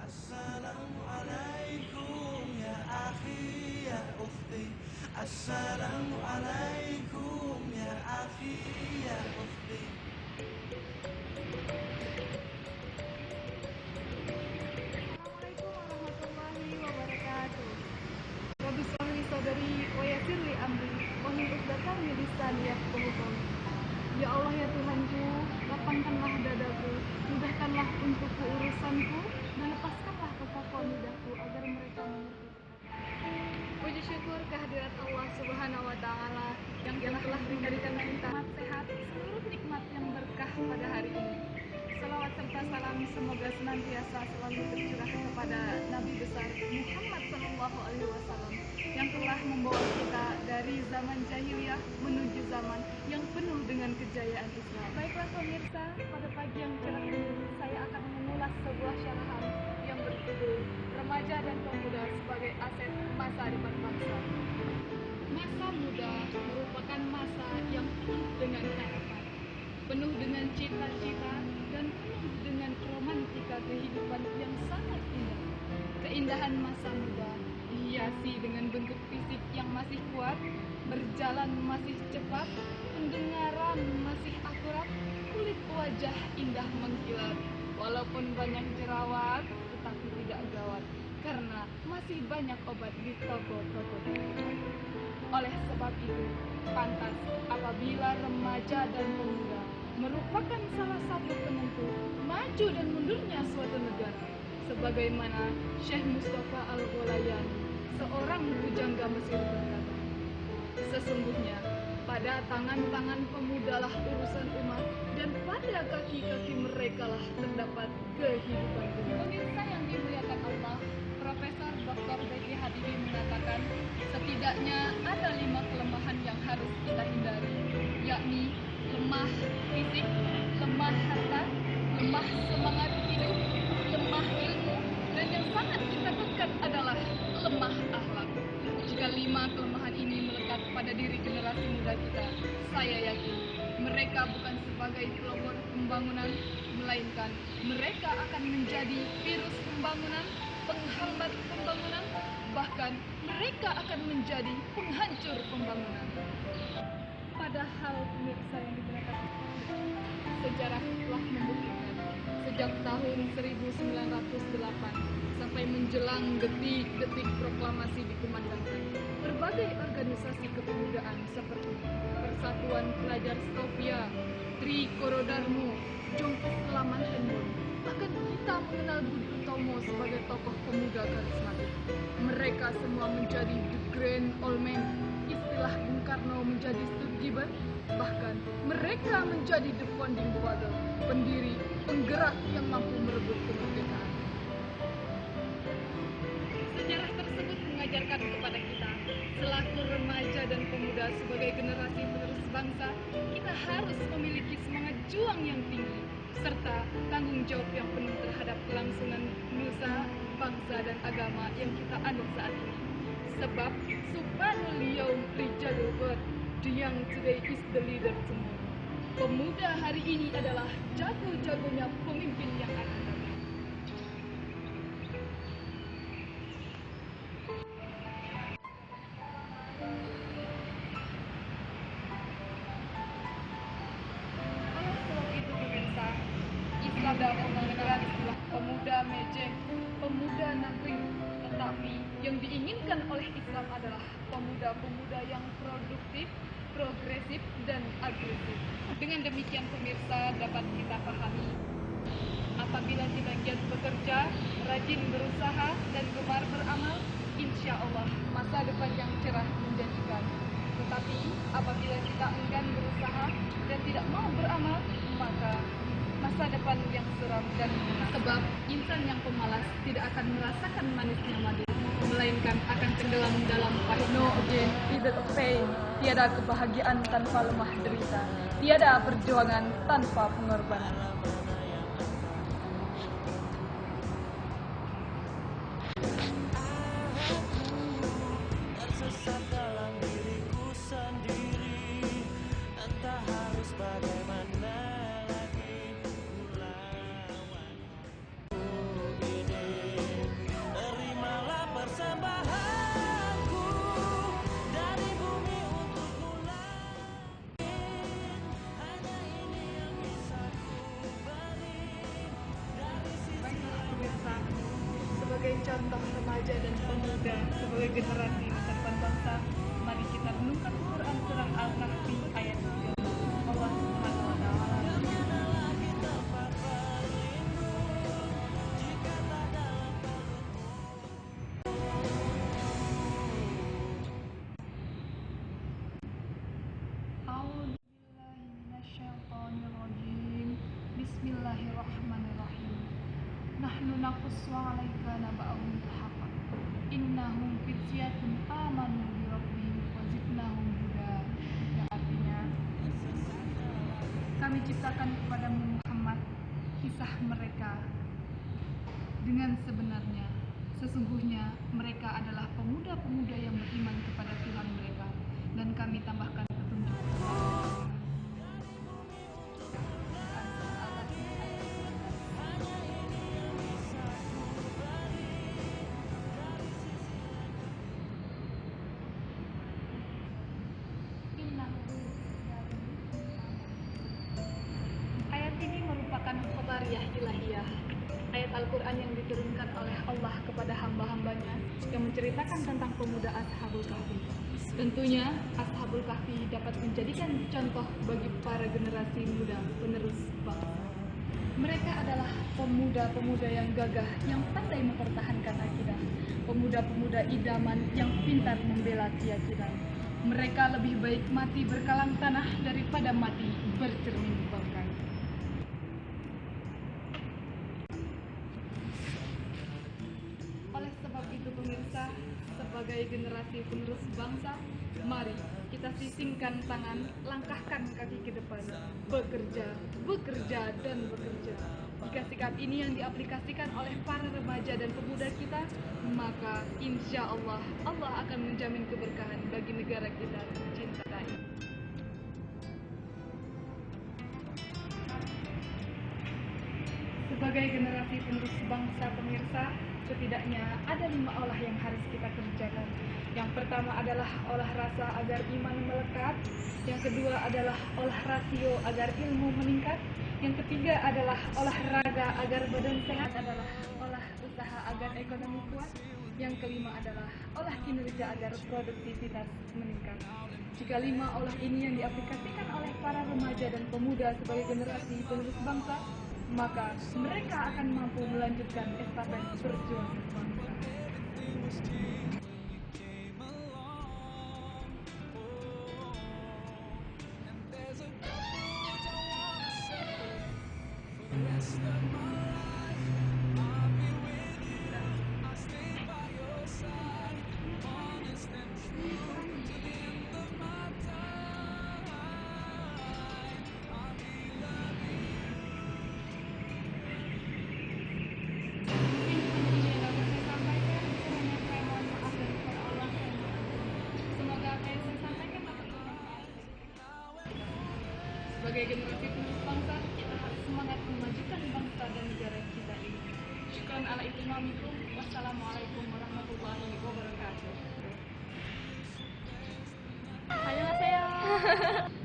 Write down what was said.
Assalamualaikum ya akhi ya ukhti. Assalamualaikum ya akhi ya ukhti. Assalamualaikum warahmatullahi wabarakatuh. Rabbi shrahli sadri wa yassir li amri wahlul 'uqdatam min lisani yafqahu qawli. Ya Allah ya Tuhanku, lapangkanlah dadaku, mudahkanlah untukku urusanku, dan lepaskanlah pokok lidahku agar mereka mengerti perkataanku. Puji syukur kehadirat Allah Subhanahu wa taala yang telah memberikan kita sehat, seluruh nikmat yang berkah pada hari ini. Salawat serta salam semoga senantiasa selalu tercurah kepada Nabi besar Muhammad Sallallahu Alaihi Wasallam yang telah membawa kita dari zaman jahiliyah menuju zaman yang penuh dengan kejayaan Islam. Baiklah pemirsa, pada pagi yang cerah ini saya akan mengulas sebuah syarahan yang berjudul Remaja dan Pemuda sebagai Aset Masa Depan Bangsa. Masa muda merupakan masa yang penuh dengan harapan, penuh dengan cita-cita, dan penuh dengan romantika kehidupan yang sangat indah. Keindahan masa muda dihiasi dengan bentuk fisik yang masih kuat, berjalan masih cepat, pendengaran masih akurat, kulit wajah indah mengkilat. Walaupun banyak jerawat, tetapi tidak gawat, karena masih banyak obat di toko-toko. Oleh sebab itu, pantas apabila remaja dan pemuda merupakan salah satu penentu maju dan mundurnya suatu negara. Sebagaimana Syekh Mustafa Al-Gholayani, seorang pujangga Mesir berkata, sesungguhnya pada tangan-tangan pemudalah urusan umat, dan pada kaki-kaki merekalah terdapat kehidupan dunia. Pemirsa yang dimuliakan Allah, Profesor Dr. B.J. Habibie mengatakan, setidaknya ada 5 kelemahan yang harus kita hindari, yakni lemah fisik, lemah harta, lemah semangat hidup, lemah ilmu, dan yang sangat ditakutkan adalah lemah akhlak. Jika 5 kelemahan ini melekat pada diri generasi muda kita, saya yakin mereka bukan sebagai pelopor pembangunan, melainkan mereka akan menjadi virus pembangunan, penghambat pembangunan, bahkan mereka akan menjadi penghancur pembangunan. Padahal pemirsa yang dimuliakan, sejarah telah membuktikan sejak tahun 1908 sampai menjelang detik-detik proklamasi dikumandangkan, berbagai organisasi kepemudaan seperti Persatuan Pelajar Sofia, Tri Korodarmo, Jongkok Laman Handon, bahkan kita mengenal Budi Utomo sebagai tokoh pemuda karismatik. Mereka semua menjadi the grand old man, istilah Bung Karno menjadi Stuttgart, bahkan mereka menjadi the founding father, pendiri, penggerak yang mampu merebut kemerdekaan. Sejarah tersebut mengajarkan kepada kita, selaku remaja dan pemuda sebagai generasi penerus bangsa, kita harus memiliki semangat juang yang tinggi, serta tanggung jawab yang penuh terhadap kelangsungan nusa, bangsa, dan agama yang kita anut saat ini. Sebab Subhanul Yaum Rijalul Ghad, the young today is the leader tomorrow. Pemuda hari ini adalah jago-jagonya pemimpin yang akan datang. Oleh sebab itu pemirsa, Islam tidak mengenal istilah pemuda mejeng, pemuda negeri, tetapi yang diinginkan oleh Islam adalah pemuda-pemuda yang produktif, progresif, dan agresif. Dengan demikian pemirsa dapat kita pahami, apabila kita giat bekerja, rajin berusaha, dan gemar beramal, insya Allah masa depan yang cerah menjanjikan. Tetapi apabila kita enggan berusaha dan tidak mau beramal, maka masa depan yang suram dan mengenaskan. Sebab insan yang pemalas tidak akan merasakan manisnya madu, melainkan akan tenggelam dalam pahit. No again without pain. Tiada kebahagiaan tanpa lemah derita. Tiada perjuangan tanpa pengorbanan. Tersesat dalam diriku sendiri, entah harus bagaimana lagi melawan ini. sebagai contoh remaja dan pemuda, sebagai generasi masa depan bangsa, mari kita renungkan Quran surah Al-Kahfi ayat 3. Allah Subhanahu wa taala. Bismillahirrahmanirrahim. Nahnu naqussu 'alaika naba'ahum bil haqq. Innahum fityatun amanu bi rabbihim wa zidnahum huda. Yang artinya, kami ciptakan kepadamu Muhammad kisah mereka dengan sebenarnya. Sesungguhnya mereka adalah pemuda-pemuda yang beriman kepada Tuhan mereka, dan kami tambahkan petunjuk. Ayat ini merupakan khobariyah ilahiyah, ayat Al-Quran yang diturunkan oleh Allah kepada hamba-hambanya yang menceritakan tentang pemuda Ashabul Kahfi. Tentunya Ashabul Kahfi dapat menjadikan contoh bagi para generasi muda penerus bangsa. Mereka adalah pemuda-pemuda yang gagah, yang pandai mempertahankan akidah, pemuda-pemuda idaman yang pintar membela keyakinan. Mereka lebih baik mati berkalang tanah daripada mati bercermin bangkai. Oleh sebab itu pemirsa, sebagai generasi penerus bangsa, mari kita sisingkan tangan, langkahkan kaki ke depan, bekerja, bekerja, dan bekerja. Jika sikap ini yang diaplikasikan oleh para remaja dan pemuda kita, maka insya Allah, Allah akan menjamin keberkahan bagi negara kita cintai. Sebagai generasi penerus bangsa pemirsa, setidaknya ada 5 olah yang harus kita kerjakan. Yang pertama adalah olah rasa agar iman melekat. Yang kedua adalah olah rasio agar ilmu meningkat. Yang ketiga adalah olahraga agar badan sehat, adalah olah usaha agar ekonomi kuat. Yang kelima adalah olah kinerja agar produktivitas meningkat. Jika 5 olah ini yang diaplikasikan oleh para remaja dan pemuda sebagai generasi penerus bangsa, maka mereka akan mampu melanjutkan estafet perjuangan bangsa. Sebagai generasi penerus bangsa, kita harus semangat memajukan bangsa dan negara kita ini. Syukran ala itimamikum. Wassalamualaikum warahmatullahi wabarakatuh. Annyeonghaseyo.